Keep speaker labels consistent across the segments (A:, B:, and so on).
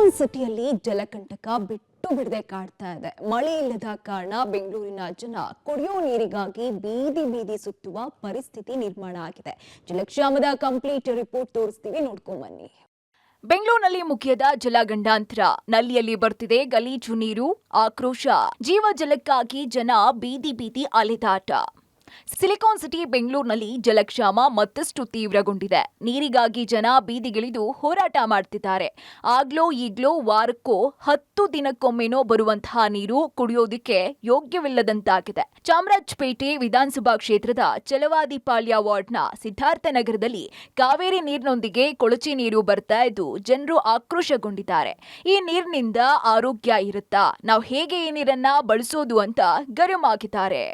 A: Silicon ಸಿಟಿಯಲ್ಲಿ ಜಲಕಂಟಕ ಬಿಟ್ಟು ಬಿಡದೆ ಕಾಡ್ತಾ ಇದೆ. ಮಳೆ ಇಲ್ಲದ ಕಾರಣ ಬೆಂಗಳೂರಿನ ಜನ ಕುಡಿಯೋ ನೀರಿಗಾಗಿ ಬೀದಿ ಬೀದಿ ಸುತ್ತುವ ಪರಿಸ್ಥಿತಿ ನಿರ್ಮಾಣ ಆಗಿದೆ. ಜಲಕ್ಷಾಮದ ಕಂಪ್ಲೀಟ್ ರಿಪೋರ್ಟ್ ತೋರಿಸ್ತೀವಿ, ನೋಡ್ಕೊಂಡ್ ಬನ್ನಿ.
B: ಬೆಂಗಳೂರಿನಲ್ಲಿ ಮುಖ್ಯದ ಜಲಗಂಡಾಂತರ. ನಲ್ಲಿಯಲ್ಲಿ ಬರ್ತಿದೆ ಗಲೀಜು ನೀರು. ಆಕ್ರೋಶ. ಜೀವ ಜಲಕ್ಕಾಗಿ ಜನ ಬೀದಿ ಬೀದಿ ಅಲೆದಾಟ. ಸಿಲಿಕಾನ್ ಸಿಟಿ ಬೆಂಗಳೂರಿನಲ್ಲಿ ಜಲಕ್ಷಾಮ ಮತ್ತಷ್ಟು ತೀವ್ರಗೊಂಡಿದೆ. ನೀರಿಗಾಗಿ ಜನ ಬೀದಿಗಿಳಿದು ಹೋರಾಟ ಮಾಡ್ತಿದ್ದಾರೆ. ಆಗ್ಲೋ ಈಗ್ಲೋ ವಾರಕ್ಕೋ 10 ದಿನಕ್ಕೊಮ್ಮೆನೋ ಬರುವಂತಹ ನೀರು ಕುಡಿಯೋದಕ್ಕೆ ಯೋಗ್ಯವಿಲ್ಲದಂತಾಗಿದೆ. ಚಾಮರಾಜಪೇಟೆ ವಿಧಾನಸಭಾ ಕ್ಷೇತ್ರದ ಚಲವಾದಿಪಾಳ್ಯ ವಾರ್ಡ್ನ ಸಿದ್ಧಾರ್ಥ ನಗರದಲ್ಲಿ ಕಾವೇರಿ ನೀರಿನೊಂದಿಗೆ ಕೊಳಚೆ ನೀರು ಬರ್ತಾ ಇದ್ದು ಜನರು ಆಕ್ರೋಶಗೊಂಡಿದ್ದಾರೆ. ಈ ನೀರಿನಿಂದ ಆರೋಗ್ಯ ಇರುತ್ತಾ? ನಾವು ಹೇಗೆ ಈ ನೀರನ್ನ ಬಳಸೋದು ಅಂತ ಗರಂ ಆಗಿದ್ದಾರೆ.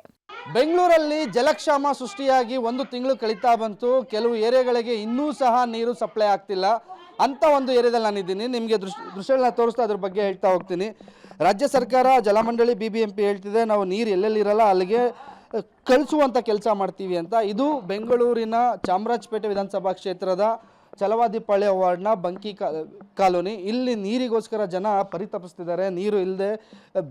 C: ಬೆಂಗಳೂರಲ್ಲಿ ಜಲಕ್ಷಾಮ ಸೃಷ್ಟಿಯಾಗಿ 1 ತಿಂಗಳು ಕಳೀತಾ ಬಂತು. ಕೆಲವು ಏರಿಯಾಗಳಿಗೆ ಇನ್ನೂ ಸಹ ನೀರು ಸಪ್ಲೈ ಆಗ್ತಿಲ್ಲ. ಅಂತ ಒಂದು ಏರಿಯಾದಲ್ಲಿ ನಾನಿದ್ದೀನಿ. ನಿಮಗೆ ದೃಶ್ಯಗಳನ್ನ ತೋರಿಸ್ತಾ ಅದ್ರ ಬಗ್ಗೆ ಹೇಳ್ತಾ ಹೋಗ್ತೀನಿ. ರಾಜ್ಯ ಸರ್ಕಾರ, ಜಲಮಂಡಳಿ, BBMP ಹೇಳ್ತಿದೆ ನಾವು ನೀರು ಎಲ್ಲೆಲ್ಲಿರಲ್ಲ ಅಲ್ಲಿಗೆ ಕಳಿಸುವಂಥ ಕೆಲಸ ಮಾಡ್ತೀವಿ ಅಂತ. ಇದು ಬೆಂಗಳೂರಿನ ಚಾಮರಾಜಪೇಟೆ ವಿಧಾನಸಭಾ ಕ್ಷೇತ್ರದ ಚಲವಾದಿಪಾಳ್ಯ ವಾರ್ಡ್ನ ಬಂಕಿ ಕಾಲೋನಿ. ಇಲ್ಲಿ ನೀರಿಗೋಸ್ಕರ ಜನ ಪರಿತಪಿಸ್ತಿದ್ದಾರೆ. ನೀರು ಇಲ್ಲದೆ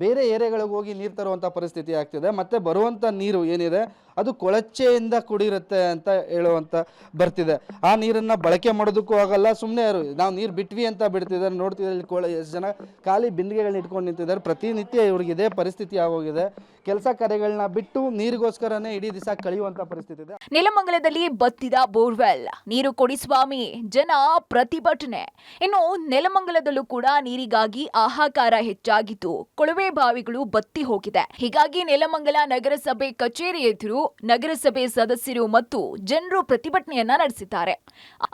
C: ಬೇರೆ ಏರಿಯಾಗಳಿಗೆ ಹೋಗಿ ನೀರು ತರುವಂಥ ಪರಿಸ್ಥಿತಿ ಆಗ್ತಿದೆ. ಮತ್ತು ಬರುವಂಥ ನೀರು ಏನಿದೆ ಅದು ಕೊಳಚೆಯಿಂದ ಕೂಡಿರುತ್ತೆ ಅಂತ ಹೇಳುವಂಥ ಬರ್ತಿದೆ. ಆ ನೀರನ್ನು ಬಳಕೆ ಮಾಡೋದಕ್ಕೂ ಆಗಲ್ಲ. ಸುಮ್ಮನೆ ನಾವು ನೀರು ಬಿಟ್ವಿ ಅಂತ ಬಿಡ್ತಿದ್ದಾರೆ. ನೋಡ್ತಿದ್ದಾರೆ ಎಷ್ಟು ಜನ ಖಾಲಿ ಬಿಂದಿಗೆಗಳನ್ನ ಇಟ್ಕೊಂಡು ನಿಂತಿದ್ದಾರೆ. ಪ್ರತಿನಿತ್ಯ ಇವ್ರಿಗೆ ಇದೇ ಪರಿಸ್ಥಿತಿ ಆಗೋಗಿದೆ. ಕೆಲಸ ಕಾರ್ಯಗಳನ್ನ ಬಿಟ್ಟು ನೀರಿಗೋಸ್ಕರನೇ ಇಡೀ ದಿವಸ ಕಳೆಯುವಂಥ ಪರಿಸ್ಥಿತಿ ಇದೆ.
B: ನೆಲಮಂಗಲದಲ್ಲಿ ಬತ್ತಿದ ಬೋರ್ವೆಲ್. ನೀರು ಕೊಡಿ ಸ್ವಾಮಿ, ಜನ ಪ್ರತಿಭಟನೆ. ಇನ್ನು ನೆಲಮಂಗಲದಲ್ಲೂ ಕೂಡ ನೀರಿಗಾಗಿ ಹಾಹಾಕಾರ ಹೆಚ್ಚಾಗಿದ್ದು ಕೊಳವೆ ಬಾವಿಗಳು ಬತ್ತಿ ಹೋಗಿದೆ. ಹೀಗಾಗಿ ನೆಲಮಂಗಲ ನಗರಸಭೆ ಕಚೇರಿ ಎದುರು ನಗರಸಭೆ ಸದಸ್ಯರು ಮತ್ತು ಜನರು ಪ್ರತಿಭಟನೆಯನ್ನ ನಡೆಸಿದ್ದಾರೆ.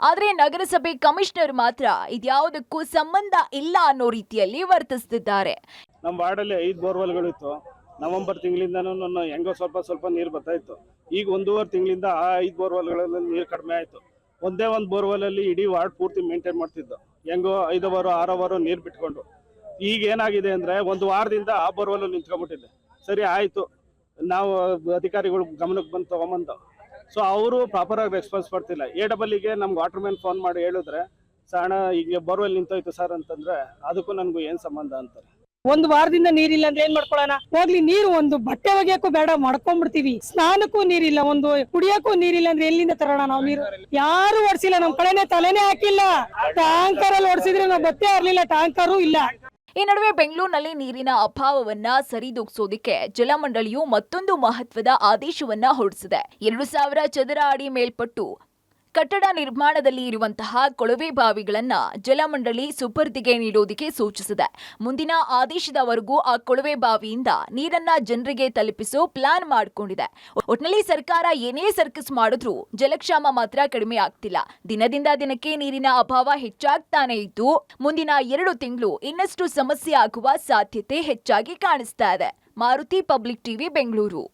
B: ಆದರೆ ನಗರಸಭೆ ಕಮಿಷನರ್ ಮಾತ್ರ ಇದ್ಯಾವುದಕ್ಕೂ ಸಂಬಂಧ ಇಲ್ಲ ಅನ್ನೋ ರೀತಿಯಲ್ಲಿ ವರ್ತಿಸುತ್ತಿದ್ದಾರೆ.
D: ನಮ್ಮ ವಾರ್ಡಲ್ಲಿ 5 ಬೋರ್ವೆಲ್ಗಳು ಇತ್ತು. ನವೆಂಬರ್ ತಿಂಗಳಿಂದನೂ ಹೆಂಗೋ ಸ್ವಲ್ಪ ನೀರು ಬರ್ತಾ ಇತ್ತು. ಈಗ 1.5 ತಿಂಗಳಿಂದ ಆ 5 ಬೋರ್ವೆಲ್ಗಳಲ್ಲಿ ನೀರು ಕಡಿಮೆ ಆಯಿತು. ಒಂದೇ ಒಂದು ಬೋರ್ವೆಲಲ್ಲಿ ಇಡೀ ವಾರ್ಡ್ ಪೂರ್ತಿ ಮೇಂಟೈನ್ ಮಾಡ್ತಿದ್ದು. ಹೆಂಗೋ 5 ಅವರ್ 6 ಅವರ್ ನೀರು ಬಿಟ್ಕೊಂಡು ಈಗ ಏನಾಗಿದೆ ಅಂದರೆ 1 ವಾರದಿಂದ ಆ ಬೋರ್ವೆಲ್ ನಿಂತ್ಕೊಂಡ್ಬಿಟ್ಟಿದೆ. ಸರಿ ಆಯಿತು, ನಾವು ಅಧಿಕಾರಿಗಳು ಗಮನಕ್ಕೆ ಬಂದು ತೊಗೊಂಬಂದು, ಸೊ ಅವರು ಪ್ರಾಪರಾಗಿ ರೆಸ್ಪಾನ್ಸ್ ಮಾಡ್ತಿಲ್ಲ. AEEಗೆ ನಮ್ಗೆ ವಾಟರ್ ಮ್ಯಾನ್ ಫೋನ್ ಮಾಡಿ ಹೇಳಿದ್ರೆ, ಸಣ್ಣ ಈಗ ಬೋರ್ವೆಲ್ ನಿಂತೋಯ್ತು ಸರ್ ಅಂತಂದ್ರೆ ಅದಕ್ಕೂ ನನಗೂ ಏನು ಸಂಬಂಧ ಅಂತಾರೆ.
E: 1 ವಾರದಿಂದ ನೀರಿಲ್ಲ ಅಂದ್ರೆ ಏನ್ ಮಾಡ್ಕೊಳ್ಳೋಣ? ಹೋಗ್ಲಿ, ನೀರು ಒಂದು ಬಟ್ಟೆ ಒಗೆಯಕ್ಕೂ ಬೇಡ, ಮಾಡ್ಕೊಂಡ್ಬಿಡ್ತೀವಿ. ಸ್ನಾನಕ್ಕೂ ನೀರಿಲ್ಲ, ಒಂದು ಕುಡಿಯಕ್ಕೂ ನೀರಿಲ್ಲ ಅಂದ್ರೆ ಎಲ್ಲಿಂದ ತರೋಣ ನಾವು ನೀರು? ಯಾರು ಓಡಿಸಿಲ್ಲ, ನಮ್ ಕಡೆನೆ ತಲೆನೇ ಹಾಕಿಲ್ಲ. ಟ್ಯಾಂಕರ್ ಅಲ್ಲಿ ಓಡಿಸಿದ್ರೆ ನಾವು ಬತ್ತೆ ಇರ್ಲಿಲ್ಲ, ಟ್ಯಾಂಕರು ಇಲ್ಲ.
B: ಈ ನಡುವೆ ಬೆಂಗಳೂರಿನಲ್ಲಿ ನೀರಿನ ಅಭಾವವನ್ನ ಸರಿದೂಗಿಸೋದಕ್ಕೆ ಜಲಮಂಡಳಿಯು ಮತ್ತೊಂದು ಮಹತ್ವದ ಆದೇಶವನ್ನ ಹೊರಡಿಸಿದೆ. 2000 ಚದರ ಅಡಿ ಮೇಲ್ಪಟ್ಟು ಕಟ್ಟಡ ನಿರ್ಮಾಣದಲ್ಲಿ ಇರುವಂತಹ ಕೊಳವೆ ಬಾವಿಗಳನ್ನ ಜಲಮಂಡಳಿ ಸುಪರ್ದಿಗೆ ನೀಡೋದಕ್ಕೆ ಸೂಚಿಸಿದೆ. ಮುಂದಿನ ಆದೇಶದವರೆಗೂ ಆ ಕೊಳವೆ ಬಾವಿಯಿಂದ ನೀರನ್ನ ಜನರಿಗೆ ತಲುಪಿಸೋ ಪ್ಲಾನ್ ಮಾಡಿಕೊಂಡಿದೆ. ಒಟ್ನಲ್ಲಿ ಸರ್ಕಾರ ಏನೇ ಸರ್ಕಸ್ ಮಾಡಿದ್ರೂ ಜಲಕ್ಷಾಮ ಮಾತ್ರ ಕಡಿಮೆ ಆಗ್ತಿಲ್ಲ. ದಿನದಿಂದ ದಿನಕ್ಕೆ ನೀರಿನ ಅಭಾವ ಹೆಚ್ಚಾಗ್ತಾನೆ ಇದ್ದು ಮುಂದಿನ 2 ತಿಂಗಳು ಇನ್ನಷ್ಟು ಸಮಸ್ಯೆ ಆಗುವ ಸಾಧ್ಯತೆ ಹೆಚ್ಚಾಗಿ ಕಾಣಿಸ್ತಾ ಇದೆ. Maruti, public TV, Bengaluru.